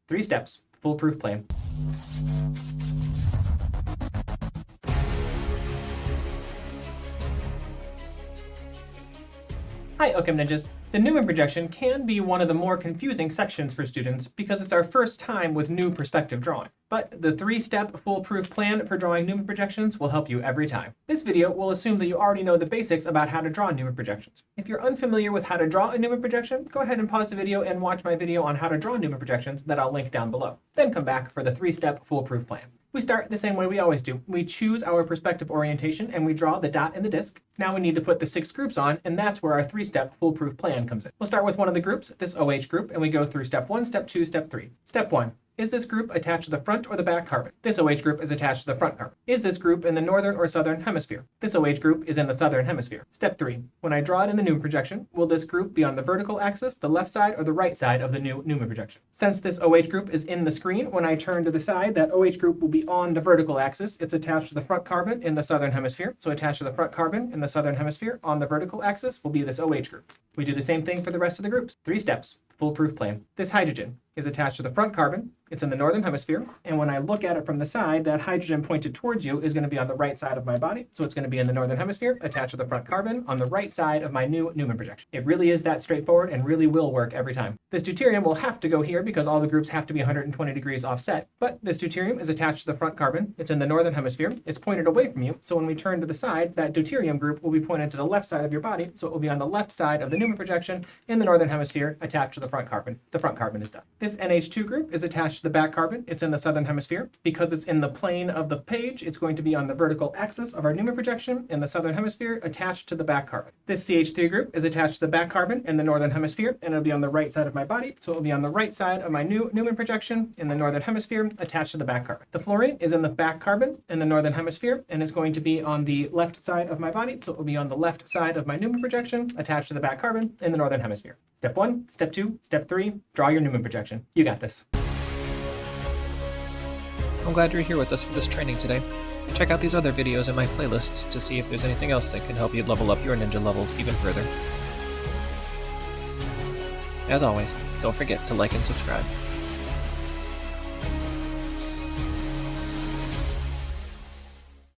3 steps, foolproof plan. Hi, OChemNinjas. The Newman projection can be one of the more confusing sections for students because it's our first time with new perspective drawing. But the 3-step foolproof plan for drawing Newman projections will help you every time. This video will assume that you already know the basics about how to draw Newman projections. If you're unfamiliar with how to draw a Newman projection, go ahead and pause the video and watch my video on how to draw Newman projections that I'll link down below. Then come back for the 3-step foolproof plan. We start the same way we always do. We choose our perspective orientation and we draw the dot and the disc. Now we need to put the 6 groups on, and that's where our 3-step foolproof plan comes in. We'll start with one of the groups, this OH group, and we go through step 1, step 2, step 3. Step 1. Is this group attached to the front or the back carbon? This OH group is attached to the front carbon. Is this group in the northern or southern hemisphere? This OH group is in the southern hemisphere. Step 3. When I draw it in the Newman projection, will this group be on the vertical axis, the left side, or the right side of the Newman projection? Since this OH group is in the screen, when I turn to the side, that OH group will be on the vertical axis. It's attached to the front carbon in the southern hemisphere. So attached to the front carbon in the southern hemisphere on the vertical axis will be this OH group. We do the same thing for the rest of the groups. 3 steps. Foolproof plan. This hydrogen is attached to the front carbon. It's in the northern hemisphere. And when I look at it from the side, that hydrogen pointed towards you is going to be on the right side of my body. So it's going to be in the northern hemisphere, attached to the front carbon on the right side of my new Newman projection. It really is that straightforward and really will work every time. This deuterium will have to go here because all the groups have to be 120 degrees offset. But this deuterium is attached to the front carbon. It's in the northern hemisphere. It's pointed away from you. So when we turn to the side, that deuterium group will be pointed to the left side of your body. So it will be on the left side of the Newman projection in the northern hemisphere, attached to the front carbon. The front carbon is done. This NH2 group is attached to the back carbon. It's in the southern hemisphere. Because it's in the plane of the page, it's going to be on the vertical axis of our Newman projection in the southern hemisphere, attached to the back carbon. This CH3 group is attached to the back carbon in the northern hemisphere, and it'll be on the right side of my body. So it'll be on the right side of my new Newman projection in the northern hemisphere, attached to the back carbon. The fluorine is in the back carbon in the northern hemisphere, and it's going to be on the left side of my body. So it will be on the left side of my Newman projection, attached to the back carbon in the northern hemisphere. Step 1, step 2, step 3, draw your Newman projection. You got this. I'm glad you're here with us for this training today. Check out these other videos in my playlists to see if there's anything else that can help you level up your ninja levels even further. As always, don't forget to like and subscribe.